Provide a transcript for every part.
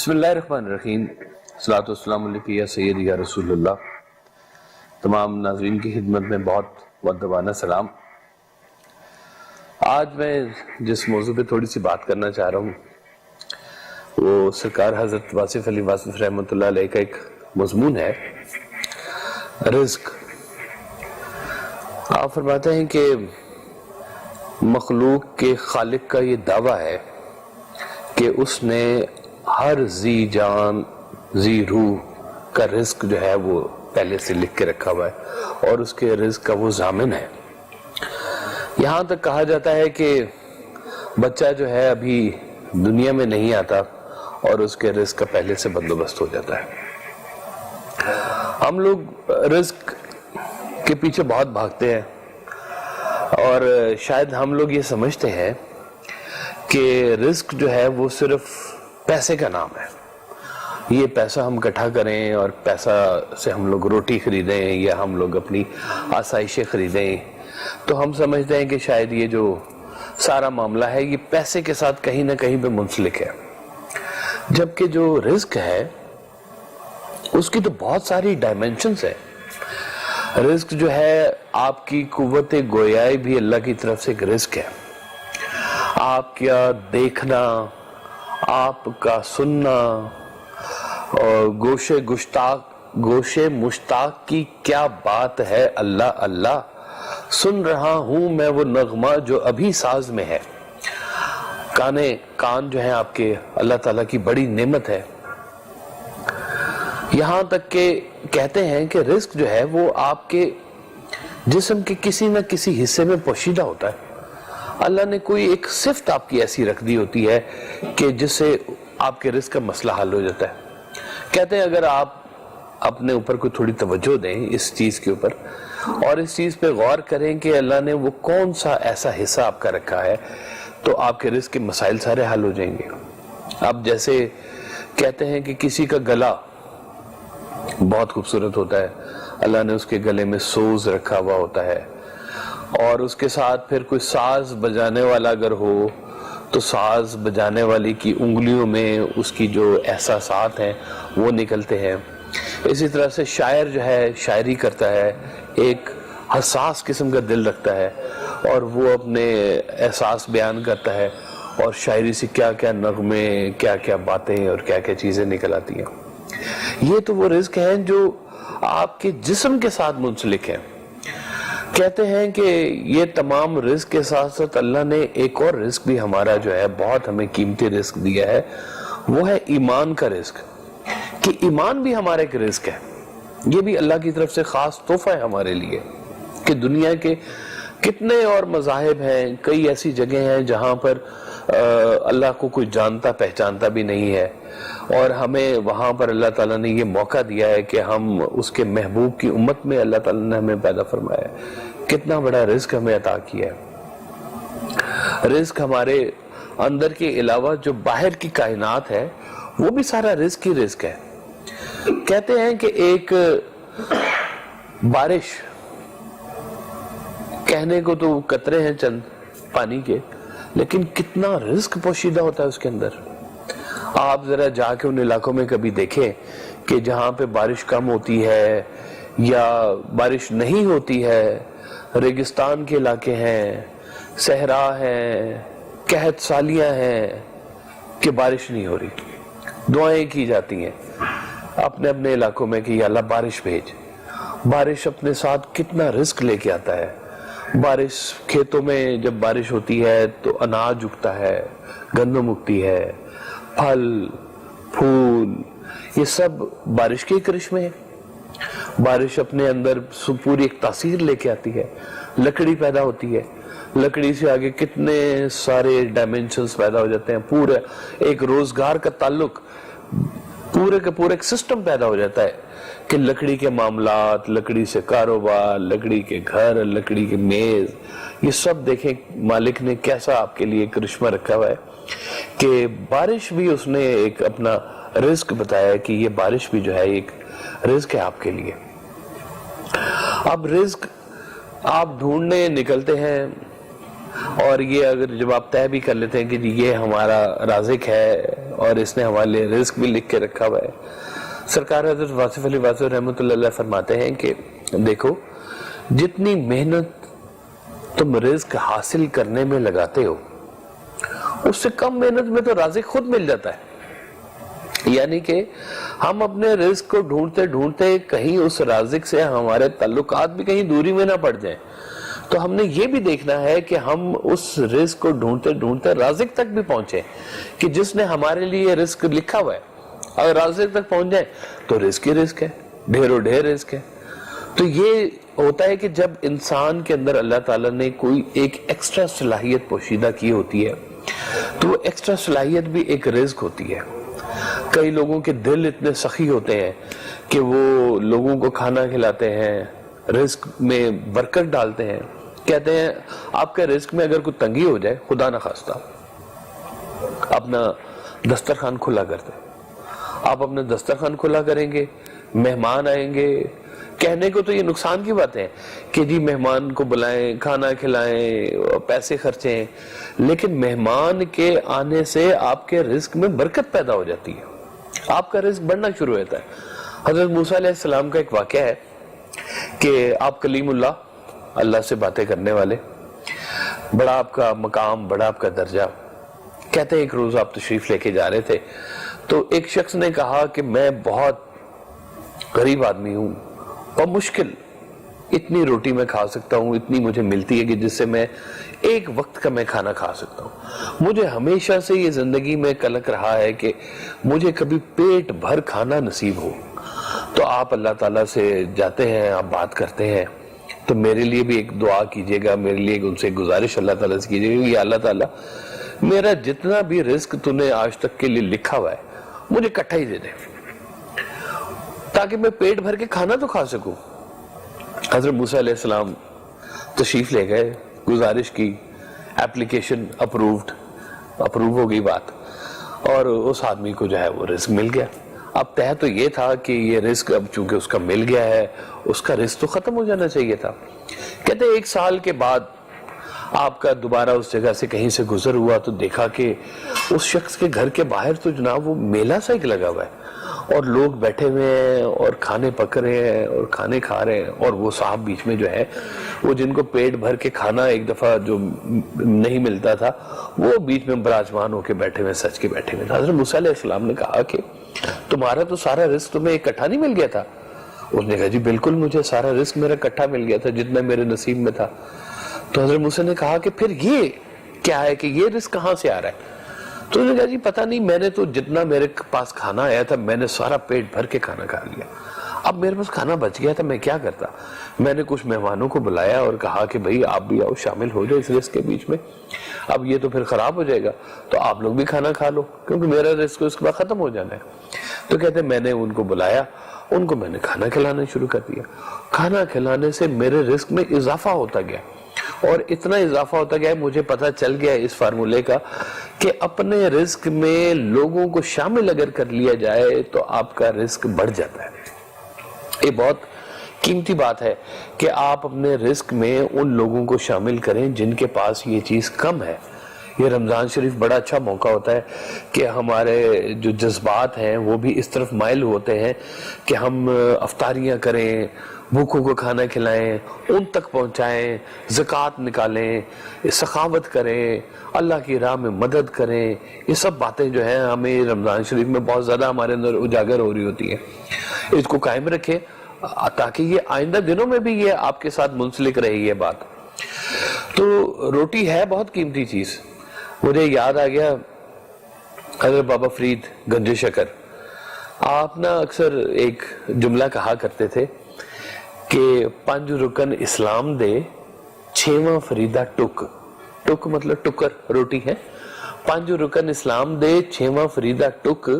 بسم اللہ الرحمن الرحیم، صلاۃ والسلام علیکہ یا سیدی یا رسول اللہ۔ تمام ناظرین کی خدمت میں بہت مؤدبانہ سلام۔ آج میں جس موضوع پہ تھوڑی سی بات کرنا چاہ رہا ہوں وہ سرکار حضرت واصف علی واصف رحمۃ اللہ علیہ کا ایک مضمون ہے، رزق۔ آپ فرماتے ہیں کہ مخلوق کے خالق کا یہ دعویٰ ہے کہ اس نے ہر ذی جان ذی روح کا رزق جو ہے وہ پہلے سے لکھ کے رکھا ہوا ہے اور اس کے رزق کا وہ ضامن ہے۔ یہاں تک کہا جاتا ہے کہ بچہ جو ہے ابھی دنیا میں نہیں آتا اور اس کے رزق کا پہلے سے بندوبست ہو جاتا ہے۔ ہم لوگ رزق کے پیچھے بہت بھاگتے ہیں اور شاید ہم لوگ یہ سمجھتے ہیں کہ رزق جو ہے وہ صرف پیسے کا نام ہے، یہ پیسہ ہم اکٹھا کریں اور پیسہ سے ہم لوگ روٹی خریدیں یا ہم لوگ اپنی آسائشیں خریدیں، تو ہم سمجھتے ہیں کہ شاید یہ جو سارا معاملہ ہے یہ پیسے کے ساتھ کہیں نہ کہیں پہ منسلک ہے، جبکہ جو رزق ہے اس کی تو بہت ساری ڈائمینشنز ہیں۔ رزق جو ہے آپ کی قوت گویائی بھی اللہ کی طرف سے ایک رزق ہے۔ آپ کا دیکھنا، آپ کا سننا اور گوشے مشتاق کی کیا بات ہے، اللہ اللہ سن رہا ہوں میں وہ نغمہ جو ابھی ساز میں ہے۔ کان جو ہیں آپ کے اللہ تعالیٰ کی بڑی نعمت ہے۔ یہاں تک کہ کہتے ہیں کہ رزق جو ہے وہ آپ کے جسم کے کسی نہ کسی حصے میں پوشیدہ ہوتا ہے۔ اللہ نے کوئی ایک صفت آپ کی ایسی رکھ دی ہوتی ہے کہ جس سے آپ کے رزق کا مسئلہ حل ہو جاتا ہے۔ کہتے ہیں اگر آپ اپنے اوپر کوئی تھوڑی توجہ دیں اس چیز کے اوپر اور اس چیز پہ غور کریں کہ اللہ نے وہ کون سا ایسا حصہ آپ کا رکھا ہے تو آپ کے رزق کے مسائل سارے حل ہو جائیں گے۔ اب جیسے کہتے ہیں کہ کسی کا گلا بہت خوبصورت ہوتا ہے، اللہ نے اس کے گلے میں سوز رکھا ہوا ہوتا ہے، اور اس کے ساتھ پھر کوئی ساز بجانے والا اگر ہو تو ساز بجانے والی کی انگلیوں میں اس کی جو احساسات ہیں وہ نکلتے ہیں۔ اسی طرح سے شاعر جو ہے شاعری کرتا ہے، ایک حساس قسم کا دل رکھتا ہے اور وہ اپنے احساس بیان کرتا ہے اور شاعری سے کیا کیا نغمے، کیا کیا باتیں اور کیا کیا چیزیں نکل آتی ہیں۔ یہ تو وہ رزق ہیں جو آپ کے جسم کے ساتھ منسلک ہیں۔ کہتے ہیں کہ یہ تمام رزق کے ساتھ ساتھ اللہ نے ایک اور رزق بھی ہمارا جو ہے بہت ہمیں قیمتی رزق دیا ہے، وہ ہے ایمان کا رزق، کہ ایمان بھی ہمارا ایک رزق ہے۔ یہ بھی اللہ کی طرف سے خاص تحفہ ہے ہمارے لیے کہ دنیا کے کتنے اور مذاہب ہیں، کئی ایسی جگہیں ہیں جہاں پر اللہ کو کوئی جانتا پہچانتا بھی نہیں ہے، اور ہمیں وہاں پر اللہ تعالیٰ نے یہ موقع دیا ہے کہ ہم اس کے محبوب کی امت میں اللہ تعالیٰ نے ہمیں پیدا فرمایا ہے۔ کتنا بڑا رزق ہمیں عطا کیا ہے۔ رزق ہمارے اندر کے علاوہ جو باہر کی کائنات ہے وہ بھی سارا رزق ہی رزق ہے۔ کہتے ہیں کہ ایک بارش، کہنے کو تو قطرے ہیں چند پانی کے، لیکن کتنا رزق پوشیدہ ہوتا ہے اس کے اندر۔ آپ ذرا جا کے ان علاقوں میں کبھی دیکھیں کہ جہاں پہ بارش کم ہوتی ہے یا بارش نہیں ہوتی ہے، ریگستان کے علاقے ہیں، صحرا ہیں، قحط سالیاں ہیں کہ بارش نہیں ہو رہی، دعائیں کی جاتی ہیں اپنے اپنے علاقوں میں کہ یا اللہ بارش بھیج۔ بارش اپنے ساتھ کتنا رزق لے کے آتا ہے۔ بارش کھیتوں میں جب بارش ہوتی ہے تو اناج اگتا ہے، گندم اگتی ہے، پھل پھول، یہ سب بارش کے کرشمے ہیں۔ بارش اپنے اندر پوری ایک تاثیر لے کے آتی ہے، لکڑی پیدا ہوتی ہے، لکڑی سے آگے کتنے سارے ڈائمینشنز پیدا ہو جاتے ہیں، پورا ایک روزگار کا تعلق، پورے کا پورا ایک سسٹم پیدا ہو جاتا ہے کہ لکڑی کے معاملات، لکڑی سے کاروبار، لکڑی کے گھر، لکڑی کے میز، یہ سب دیکھیں مالک نے کیسا آپ کے لیے کرشمہ رکھا ہوا ہے کہ بارش بھی اس نے ایک اپنا رزق بتایا کہ یہ بارش بھی جو ہے ایک رزق ہے آپ کے لیے۔ اب رزق آپ ڈھونڈنے نکلتے ہیں اور یہ اگر جب آپ طے بھی کر لیتے ہیں کہ یہ ہمارا رازق ہے اور اس نے ہمارے لیے رزق بھی لکھ کے رکھا ہوا ہے. سرکار حضرت واصف علی واصف رحمۃ اللہ علیہ فرماتے ہیں کہ دیکھو جتنی محنت تم رزق حاصل کرنے میں لگاتے ہو اس سے کم محنت میں تو رازق خود مل جاتا ہے. یعنی کہ ہم اپنے رزق کو ڈھونڈتے ڈھونڈتے کہیں اس رازق سے ہمارے تعلقات بھی کہیں دوری میں نہ پڑ جائیں. تو ہم نے یہ بھی دیکھنا ہے کہ ہم اس رزق کو ڈھونڈتے ڈھونڈتے رازق تک بھی پہنچے کہ جس نے ہمارے لیے رزق لکھا ہوا ہے. اگر رازق تک پہنچ جائے تو رزق ہی رزق ہے, ڈھیر و ڈھیر رزق ہے. تو یہ ہوتا ہے کہ جب انسان کے اندر اللہ تعالیٰ نے کوئی ایک ایکسٹرا صلاحیت پوشیدہ کی ہوتی ہے تو وہ ایکسٹرا صلاحیت بھی ایک رزق ہوتی ہے. کئی لوگوں کے دل اتنے سخی ہوتے ہیں کہ وہ لوگوں کو کھانا کھلاتے ہیں, رزق میں برکت ڈالتے ہیں. کہتے ہیں آپ کے رزق میں اگر کوئی تنگی ہو جائے, خدا نہ خواستہ, اپنا دسترخوان کھلا کرتے. آپ اپنا دسترخوان کھلا کریں گے, مہمان آئیں گے. کہنے کو تو یہ نقصان کی بات ہے کہ جی مہمان کو بلائیں, کھانا کھلائیں, پیسے خرچیں, لیکن مہمان کے آنے سے آپ کے رزق میں برکت پیدا ہو جاتی ہے, آپ کا رزق بڑھنا شروع ہوتا ہے. حضرت موسیٰ علیہ السلام کا ایک واقعہ ہے کہ آپ کلیم اللہ, اللہ سے باتیں کرنے والے, بڑا آپ کا مقام, بڑا آپ کا درجہ. کہتے ہیں ایک روز آپ تشریف لے کے جا رہے تھے تو ایک شخص نے کہا کہ میں بہت غریب آدمی ہوں, بمشکل اتنی روٹی میں کھا سکتا ہوں, اتنی مجھے ملتی ہے کہ جس سے میں ایک وقت کا میں کھانا کھا سکتا ہوں. مجھے ہمیشہ سے یہ زندگی میں کلک رہا ہے کہ مجھے کبھی پیٹ بھر کھانا نصیب ہو. تو آپ اللہ تعالیٰ سے جاتے ہیں, آپ بات کرتے ہیں, تو میرے لیے بھی ایک دعا کیجئے گا, میرے لیے ان سے گزارش اللہ تعالیٰ سے کیجئے گا کہ اللہ تعالیٰ میرا جتنا بھی رزق تو نے آج تک کے لیے لکھا ہوا ہے مجھے اکٹھا ہی دے دے تاکہ میں پیٹ بھر کے کھانا تو کھا سکوں. حضرت موسیٰ علیہ السلام تشریف لے گئے, گزارش کی, اپلیکیشن اپروو ہو گئی بات, اور اس آدمی کو جو ہے وہ رزق مل گیا. اب طے تو یہ تھا کہ یہ رزق اب چونکہ اس کا مل گیا ہے, اس کا رزق تو ختم ہو جانا چاہیے تھا. کہتے ہیں 1 سال کے بعد آپ کا دوبارہ اس جگہ سے کہیں سے گزر ہوا تو دیکھا کہ اس شخص کے گھر کے باہر تو جناب وہ میلہ سا ایک لگا ہوا ہے, اور لوگ بیٹھے ہوئے ہیں اور کھانے پک رہے ہیں اور کھانے کھا رہے ہیں, اور وہ صاحب بیچ میں جو ہے وہ جن کو پیٹ بھر کے کھانا ایک دفعہ جو نہیں ملتا تھا وہ بیچ میں براجمان ہو کے بیٹھے ہوئے, سچ کے بیٹھے ہوئے. حضرت موسیٰ علیہ السلام نے کہا کہ تمہارا تو سارا رزق تمہیں اکٹھا نہیں مل گیا تھا؟ اس نے کہا جی بالکل, مجھے سارا رزق میرا اکٹھا مل گیا تھا جتنا میرے نصیب میں تھا. تو حضرت موسیٰ نے کہا کہ پھر یہ کیا ہے کہ یہ رزق کہاں سے آ رہا ہے؟ تو انہوں نے کہا جی پتہ نہیں, میں نے تو جتنا میرے پاس کھانا آیا تھا میں نے سارا پیٹ بھر کے کھانا کھا لیا. اب میرے پاس کھانا بچ گیا تھا, میں کیا کرتا؟ میں نے کچھ مہمانوں کو بلایا اور کہا کہ بھئی آپ بھی آؤ, شامل ہو جائے اس رزق کے بیچ میں, اب یہ تو پھر خراب ہو جائے گا, تو آپ لوگ بھی کھانا کھا لو کیونکہ میرا رزق اس کے بعد ختم ہو جانا ہے. تو کہتے ہیں میں نے ان کو بلایا, ان کو میں نے کھانا کھلانا شروع کر دیا. کھانا کھلانے سے میرے رزق میں اضافہ ہوتا گیا, اور اتنا اضافہ ہوتا گیا مجھے پتہ چل گیا اس فارمولے کا کہ اپنے رزق میں لوگوں کو شامل اگر کر لیا جائے تو آپ کا رزق بڑھ جاتا ہے. یہ بہت قیمتی بات ہے کہ آپ اپنے رزق میں ان لوگوں کو شامل کریں جن کے پاس یہ چیز کم ہے. یہ رمضان شریف بڑا اچھا موقع ہوتا ہے کہ ہمارے جو جذبات ہیں وہ بھی اس طرف مائل ہوتے ہیں کہ ہم افطاریاں کریں, بھوکوں کو کھانا کھلائیں, ان تک پہنچائیں, زکوٰۃ نکالیں, سخاوت کریں, اللہ کی راہ میں مدد کریں. یہ سب باتیں جو ہیں ہمیں رمضان شریف میں بہت زیادہ ہمارے اندر اجاگر ہو رہی ہوتی ہیں. اس کو قائم رکھیں تاکہ یہ آئندہ دنوں میں بھی یہ آپ کے ساتھ منسلک رہے یہ بات. تو روٹی ہے بہت قیمتی چیز. مجھے یاد آ گیا حضرت بابا فرید گنج شکر, آپ نا اکثر ایک جملہ کہا کرتے تھے کہ 5 رکن اسلام دے 6واں فریدہ ٹک. ٹک مطلب ٹکر روٹی ہے. 5 رکن اسلام دے 6واں فریدہ ٹک,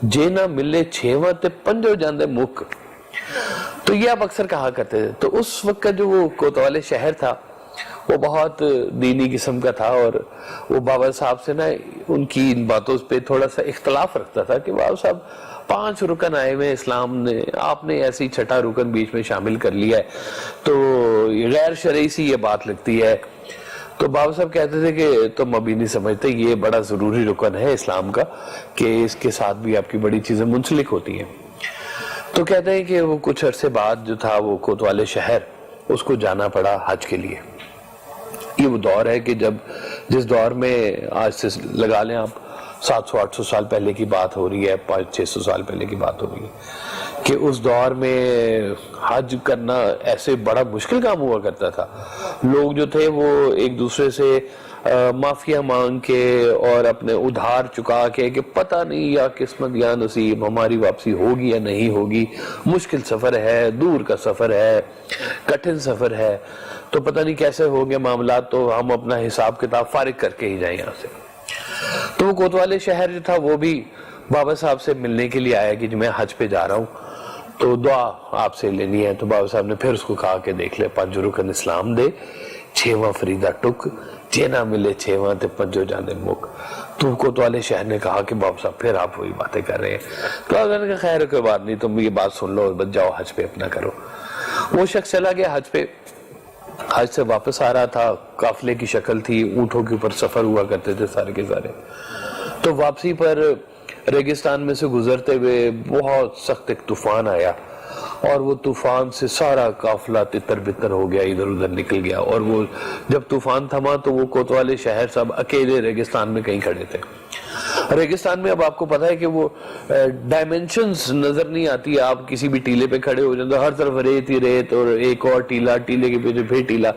جے نہ ملے 6واں تے 5 جاندے مک. تو یہ آپ اکثر کہا کرتے تھے. تو اس وقت کا جو وہ کوتوالے شہر تھا وہ بہت دینی قسم کا تھا, اور وہ بابا صاحب سے نا ان کی ان باتوں پہ تھوڑا سا اختلاف رکھتا تھا کہ بابا صاحب 5 رکن آئے ہوئے اسلام نے, آپ نے ایسی 6واں رکن بیچ میں شامل کر لیا ہے, تو غیر شرعی سی یہ بات لگتی ہے. تو بابا صاحب کہتے تھے کہ تم ابھی نہیں سمجھتے یہ بڑا ضروری رکن ہے اسلام کا کہ اس کے ساتھ بھی آپ کی بڑی چیزیں منسلک ہوتی ہیں. تو کہتے ہیں کہ وہ کچھ عرصے بعد جو تھا وہ کوتوال شہر اس کو جانا پڑا حج کے لیے. یہ وہ دور ہے کہ جس دور میں آج سے لگا لیں آپ 700-800 سال پہلے کی بات ہو رہی ہے, 500-600 سال پہلے کی بات ہو رہی ہے کہ اس دور میں حج کرنا ایسے بڑا مشکل کام ہوا کرتا تھا. لوگ جو تھے وہ ایک دوسرے سے معافیاں مانگ کے اور اپنے ادھار چکا کے کہ پتہ نہیں یا قسمت یا نصیب ہماری واپسی ہوگی یا نہیں ہوگی, مشکل سفر ہے, دور کا سفر ہے, کٹھن سفر ہے, تو پتہ نہیں کیسے ہو گئے معاملات, تو ہم اپنا حساب کتاب فارغ کر کے ہی جائیں یہاں سے. تو وہ کوتوال شہر جو تھا وہ بھی بابا صاحب سے ملنے کے لیے آیا کہ میں حج پہ جا رہا ہوں تو دعا آپ سے لینی ہے. تو بابا صاحب نے پھر اس کو کہا کہ دیکھ لے 5 رکن اسلام دے, 6واں فریدہ ٹک, جے نہ ملے 6واں تے 5 جانے مک. تو کوتوال شہر نے کہا کہ بابا صاحب پھر آپ وہی باتیں کر رہے ہیں. تو آپ نے کہا خیر ہے کوئی بات نہیں, تم یہ بات سن لو اور بس جاؤ حج پہ اپنا کرو. وہ شخص چلا گیا حج پہ, حج سے واپس آ رہا تھا, قافلے کی شکل تھی, اونٹوں کے اوپر سفر ہوا کرتے تھے سارے کے سارے. تو واپسی پر ریگستان میں سے گزرتے ہوئے بہت سخت ایک طوفان آیا اور وہ طوفان سے سارا قافلہ تتر بتر ہو گیا, ادھر ادھر نکل گیا. اور وہ جب طوفان تھما تو وہ کوتوال شہر صاحب اکیلے ریگستان میں کہیں کھڑے تھے. ریگستان میں اب آپ کو پتا ہے کہ وہ ڈائمنشنز نظر نہیں آتی, آپ کسی بھی ٹیلے پہ کھڑے ہو جاتے, ہر طرف ریت ہی ریت اور ایک اور ٹیلا, ٹیلے کے پیچھے پھر ٹیلا,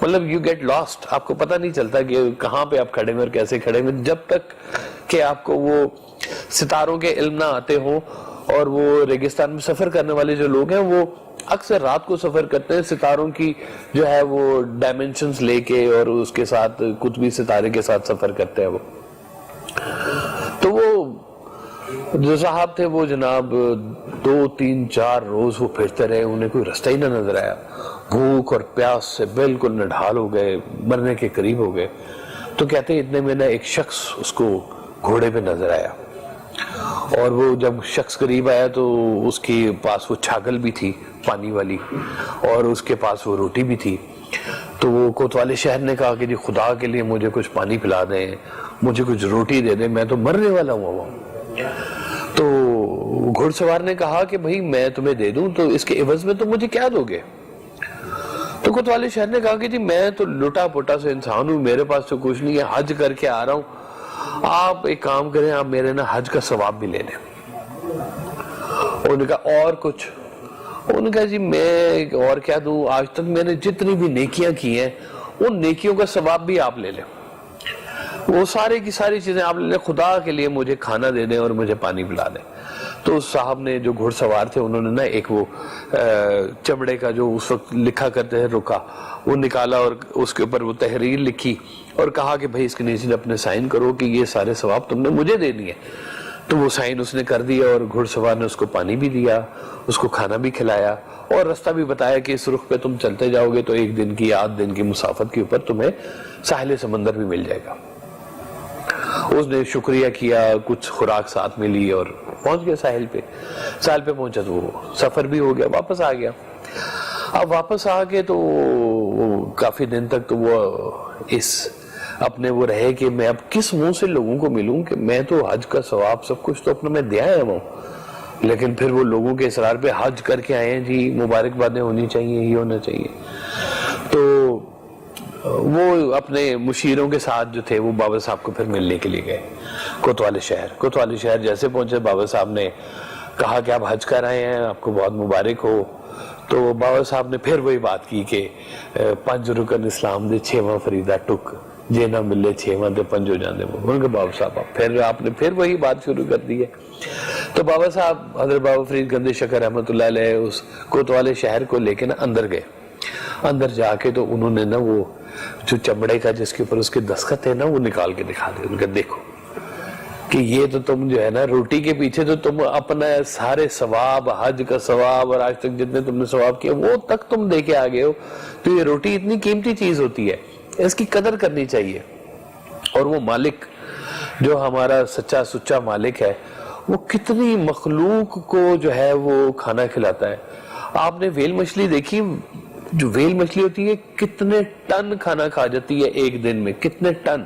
مطلب یو گیٹ لاسٹ. آپ کو پتہ نہیں چلتا کہ کہاں پہ آپ کھڑے ہوئے اور کیسے کھڑے ہوئے, جب تک کہ آپ کو وہ ستاروں کے علم نہ آتے ہوں. اور وہ ریگستان میں سفر کرنے والے جو لوگ ہیں وہ اکثر رات کو سفر کرتے ہیں, ستاروں کی جو ہے وہ ڈائمنشنز لے کے اور اس کے ساتھ قطبی ستارے کے ساتھ سفر کرتے ہیں وہ. تو وہ جو صاحب تھے وہ جناب 2-3-4 روز وہ پھرتے رہے, انہیں کوئی رستہ ہی نہ نظر آیا, بھوک اور پیاس سے بالکل نڈھال ہو گئے, مرنے کے قریب ہو گئے. تو کہتے ہیں اتنے میں نہ ایک شخص اس کو گھوڑے پہ نظر آیا, اور وہ جب شخص قریب آیا تو اس کے پاس وہ چھاگل بھی تھی پانی والی اور اس کے پاس وہ روٹی بھی تھی. تو وہ کوتوال شہر نے کہا کہ جی خدا کے لیے مجھے کچھ پانی پلا دیں, مجھے کچھ روٹی دے دیں, میں تو مرنے والا ہوں. تو گھڑ سوار نے کہا کہ بھئی میں تمہیں دے دوں تو اس کے عوض میں تم مجھے کیا دو گے؟ تو کوتوال شہر نے کہا کہ جی میں تو لٹا پٹا سے انسان ہوں, میرے پاس تو کچھ نہیں ہے, حج کر کے آ رہا ہوں, آپ ایک کام کریں, آپ میرے نا حج کا ثواب بھی لے لیں. انہوں نے کہا اور کچھ؟ انہوں نے کہا جی میں اور کیا دوں, آج تک میں نے جتنی بھی نیکیاں کی ہیں ان نیکیوں کا ثواب بھی آپ لے لیں, وہ سارے کی ساری چیزیں آپ لے لیں, خدا کے لیے مجھے کھانا دے دیں اور مجھے پانی پلا دیں. تو اس صاحب نے جو گھڑ سوار تھے انہوں نے نا ایک وہ چمڑے کا جو اس وقت لکھا کرتے ہیں رکا, وہ نکالا اور اس کے اوپر وہ تحریر لکھی اور کہا کہ بھئی اس کے نیچے اپنے سائن کرو کہ یہ سارے ثواب تم نے مجھے دینی ہے. تو وہ سائن اس نے کر دیا اور گھڑ سوار نے اس کو پانی بھی دیا, اس کو کھانا بھی کھلایا اور رستہ بھی بتایا کہ اس رخ پہ تم چلتے جاؤ گے تو 1 دن کی 8 دن کی مسافت کے اوپر تمہیں ساحل سمندر بھی مل جائے گا. اس نے شکریہ کیا, کچھ خوراک ساتھ میں لی اور پہنچ گیا ساحل پہ. ساحل پہ پہنچا تو وہ سفر بھی ہو گیا, واپس آ گیا. اب واپس آ کے تو کافی دن تک تو وہ اس اپنے وہ رہے کہ میں اب کس منہ سے لوگوں کو ملوں کہ میں تو حج کا ثواب سب کچھ تو اپنے میں دیا ہے وہ, لیکن پھر وہ لوگوں کے اصرار پہ حج کر کے آئے ہیں, جی مبارکبادیں ہونی چاہیے, یہ ہونا چاہیے. تو وہ اپنے مشیروں کے ساتھ جو تھے وہ بابا صاحب کو پھر ملنے کے لیے گئے کوتوال شہر. کوتوال شہر جیسے پہنچے بابا صاحب نے کہا کہ آپ حج کر آئے ہیں, آپ کو بہت مبارک ہو. تو بابا صاحب نے پھر وہی بات کی کہ 5 رکن اسلام دے 6واں فریدہ ٹک, جے نہ ملے 6واں تے 5 جاندے وہ. ان کے بابا صاحب آپ نے پھر وہی بات شروع کر دی ہے. تو بابا صاحب حضرت بابا فرید گنج شکر رحمۃ اللہ علیہ اس کوتوال شہر کو لے کے نا اندر گئے. اندر جا کے تو انہوں نے نا وہ جو چمڑے کا جس کے اوپر اس کے دستخط ہے نا وہ نکال کے دکھا دے. ان کا دیکھو کہ یہ تو تم جو ہے نا روٹی کے پیچھے تو تم اپنا سارے ثواب, حج کا ثواب اور آج تک جتنے تم نے ثواب کیا وہ تک تم دے کے آگے ہو. تو یہ روٹی اتنی قیمتی چیز ہوتی ہے, اس کی قدر کرنی چاہیے. اور وہ مالک جو ہمارا سچا سچا مالک ہے وہ کتنی مخلوق کو جو ہے وہ کھانا کھلاتا ہے. آپ نے ویل مچھلی دیکھی, جو ویل مچھلی ہوتی ہے کتنے ٹن کھانا کھا جاتی ہے ایک دن میں, کتنے ٹن.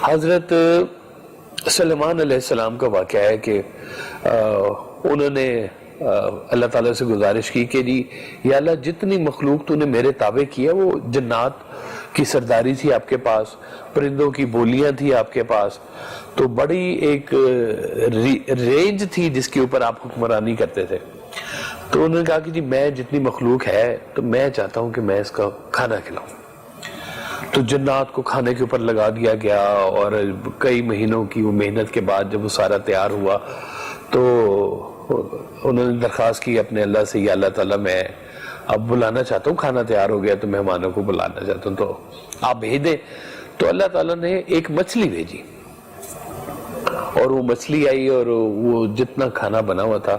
حضرت سلیمان علیہ السلام کا واقعہ ہے کہ انہوں نے اللہ تعالیٰ سے گزارش کی کہ جی یا اللہ جتنی مخلوق تو نے میرے تابع کی ہے, وہ جنات کی سرداری تھی آپ کے پاس, پرندوں کی بولیاں تھی آپ کے پاس, تو بڑی ایک رینج تھی جس کے اوپر آپ حکمرانی کرتے تھے. تو انہوں نے کہا کہ جی میں جتنی مخلوق ہے تو میں چاہتا ہوں کہ میں اس کا کھانا کھلاؤں. تو جنات کو کھانے کے اوپر لگا دیا گیا, اور کئی مہینوں کی وہ محنت کے بعد جب وہ سارا تیار ہوا تو انہوں نے درخواست کی اپنے اللہ سے, یا اللہ تعالیٰ میں اب بلانا چاہتا ہوں, کھانا تیار ہو گیا تو مہمانوں کو بلانا چاہتا ہوں, تو آپ بھیج دیں. تو اللہ تعالیٰ نے ایک مچھلی بھیجی, اور وہ مچھلی آئی اور وہ جتنا کھانا بنا ہوا تھا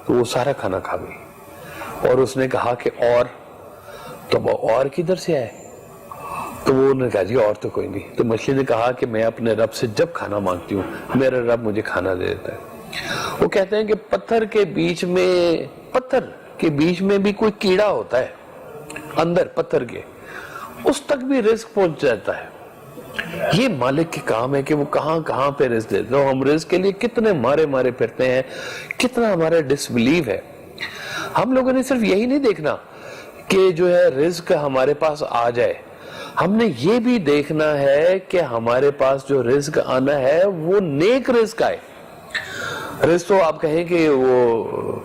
تو وہ سارا کھانا کھا گئی. اور اس نے کہا کہ تو وہ اور کدھر سے آئے؟ تو وہ انہوں نے کہا جی اور تو کوئی نہیں. تو مچھلی نے کہا کہ میں اپنے رب سے جب کھانا مانگتی ہوں میرا رب مجھے کھانا دے دیتا ہے. وہ کہتے ہیں کہ پتھر کے بیچ میں بھی کوئی کیڑا ہوتا ہے اندر پتھر کے, اس تک بھی رزق پہنچ جاتا ہے. یہ مالک کے کام ہے کہ وہ کہاں کہاں پہ رزق دیتے ہیں. ہم رزق کے لیے کتنے مارے پھرتے ہیں, کتنا ہمارا ڈس بلیو ہے. ہم لوگوں نے صرف یہی نہیں دیکھنا کہ جو ہے رزق ہمارے پاس آ جائے, ہم نے یہ بھی دیکھنا ہے کہ ہمارے پاس جو رزق آنا ہے وہ نیک رزق آئے. رزق تو آپ کہیں کہ وہ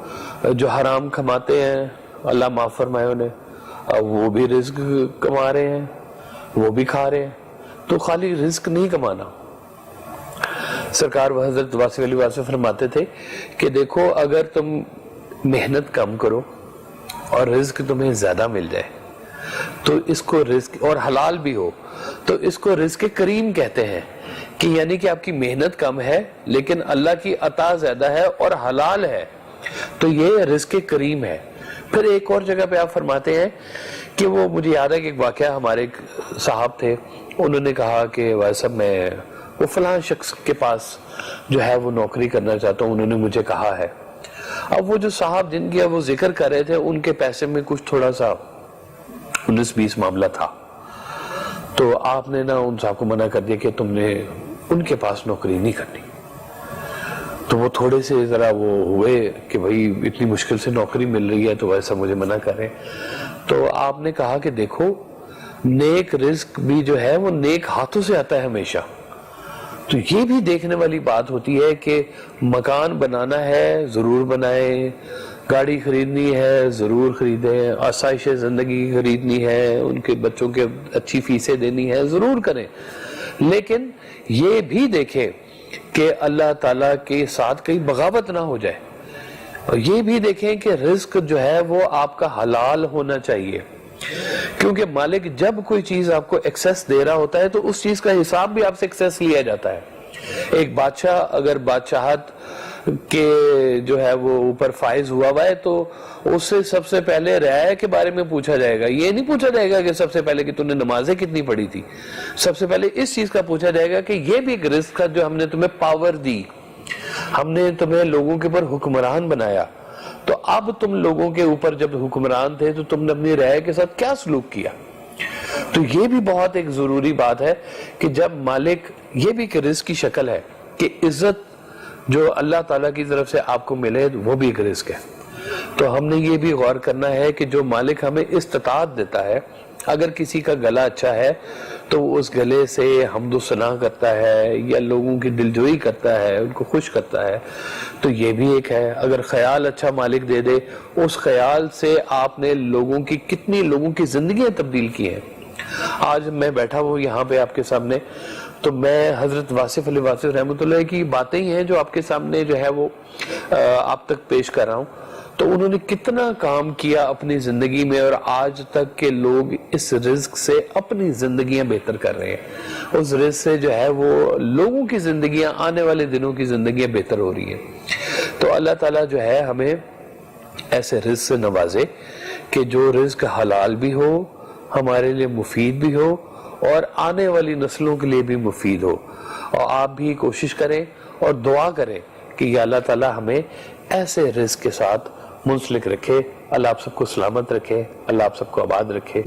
جو حرام کماتے ہیں اللہ معاف فرمائے انہیں, وہ بھی رزق کما رہے ہیں, وہ بھی کھا رہے ہیں. تو خالی رزق نہیں کمانا. سرکار حضرت واصف علی واصف فرماتے تھے کہ دیکھو اگر تم محنت کم کرو اور رزق تمہیں زیادہ مل جائے تو اس کو رزق, اور حلال بھی ہو, تو اس کو رزق کریم کہتے ہیں. کہ یعنی کہ آپ کی محنت کم ہے لیکن اللہ کی عطا زیادہ ہے اور حلال ہے, تو یہ رزق کریم ہے. پھر ایک اور جگہ پہ آپ فرماتے ہیں کہ وہ مجھے یاد ہے کہ ایک واقعہ, ہمارے ایک صاحب تھے, انہوں نے کہا کہ ویسا میں وہ فلاں شخص کے پاس جو ہے وہ نوکری کرنا چاہتا ہوں, انہوں نے مجھے کہا ہے. اب وہ جو صاحب جن کی وہ ذکر کر رہے تھے ان کے پیسے میں کچھ تھوڑا سا 19-20 معاملہ تھا, تو آپ نے نا ان صاحب کو منع کر دیا کہ تم نے ان کے پاس نوکری نہیں کرنی. تو وہ تھوڑے سے ذرا وہ ہوئے کہ بھائی اتنی مشکل سے نوکری مل رہی ہے تو ویسا مجھے منع کریں. تو آپ نے کہا کہ دیکھو نیک رزق بھی جو ہے وہ نیک ہاتھوں سے آتا ہے ہمیشہ. تو یہ بھی دیکھنے والی بات ہوتی ہے کہ مکان بنانا ہے ضرور بنائیں, گاڑی خریدنی ہے ضرور خریدیں, آسائش زندگی خریدنی ہے, ان کے بچوں کے اچھی فیسیں دینی ہے ضرور کریں, لیکن یہ بھی دیکھیں کہ اللہ تعالیٰ کے ساتھ کہیں بغاوت نہ ہو جائے. اور یہ بھی دیکھیں کہ رزق جو ہے وہ آپ کا حلال ہونا چاہیے, کیونکہ مالک جب کوئی چیز آپ کو ایکسیس دے رہا ہوتا ہے تو اس چیز کا حساب بھی آپ سے ایکسیس لیا جاتا ہے. ایک بادشاہ اگر بادشاہت کے جو ہے وہ اوپر فائز ہوا ہے تو اس سے سب سے پہلے رعایا کے بارے میں پوچھا جائے گا. یہ نہیں پوچھا جائے گا کہ سب سے پہلے کہ تم نے نمازیں کتنی پڑھی تھی, سب سے پہلے اس چیز کا پوچھا جائے گا کہ یہ بھی ایک رزق ہے جو ہم نے تمہیں پاور دی, ہم نے تمہیں لوگوں کے اوپر حکمران بنایا, تو اب تم لوگوں کے اوپر جب حکمران تھے تو تم نے اپنی رعایا کے ساتھ کیا سلوک کیا. تو یہ بھی بہت ایک ضروری بات ہے کہ جب مالک, یہ بھی کہ رزق کی شکل ہے کہ عزت جو اللہ تعالیٰ کی طرف سے آپ کو ملے وہ بھی ایک رزق ہے. تو ہم نے یہ بھی غور کرنا ہے کہ جو مالک ہمیں استطاعت دیتا ہے, اگر کسی کا گلا اچھا ہے تو اس گلے سے حمد و ثنا کرتا ہے یا لوگوں کی دلجوئی کرتا ہے, ان کو خوش کرتا ہے, تو یہ بھی ایک ہے. اگر خیال اچھا مالک دے دے, اس خیال سے آپ نے لوگوں کی کتنی لوگوں کی زندگیاں تبدیل کی ہیں. آج میں بیٹھا ہوں یہاں پہ آپ کے سامنے, تو میں حضرت واصف علی واصف رحمۃ اللہ کی باتیں ہی ہیں جو آپ کے سامنے جو ہے وہ آپ تک پیش کر رہا ہوں. تو انہوں نے کتنا کام کیا اپنی زندگی میں, اور آج تک کے لوگ اس رزق سے اپنی زندگیاں بہتر کر رہے ہیں. اس رزق سے جو ہے وہ لوگوں کی زندگیاں, آنے والے دنوں کی زندگیاں بہتر ہو رہی ہیں. تو اللہ تعالیٰ جو ہے ہمیں ایسے رزق سے نوازے کہ جو رزق حلال بھی ہو, ہمارے لیے مفید بھی ہو, اور آنے والی نسلوں کے لیے بھی مفید ہو. اور آپ بھی کوشش کریں اور دعا کریں کہ یا اللہ تعالیٰ ہمیں ایسے رزق کے ساتھ منسلک رکھے. اللہ آپ سب کو سلامت رکھے, اللہ آپ سب کو آباد رکھے.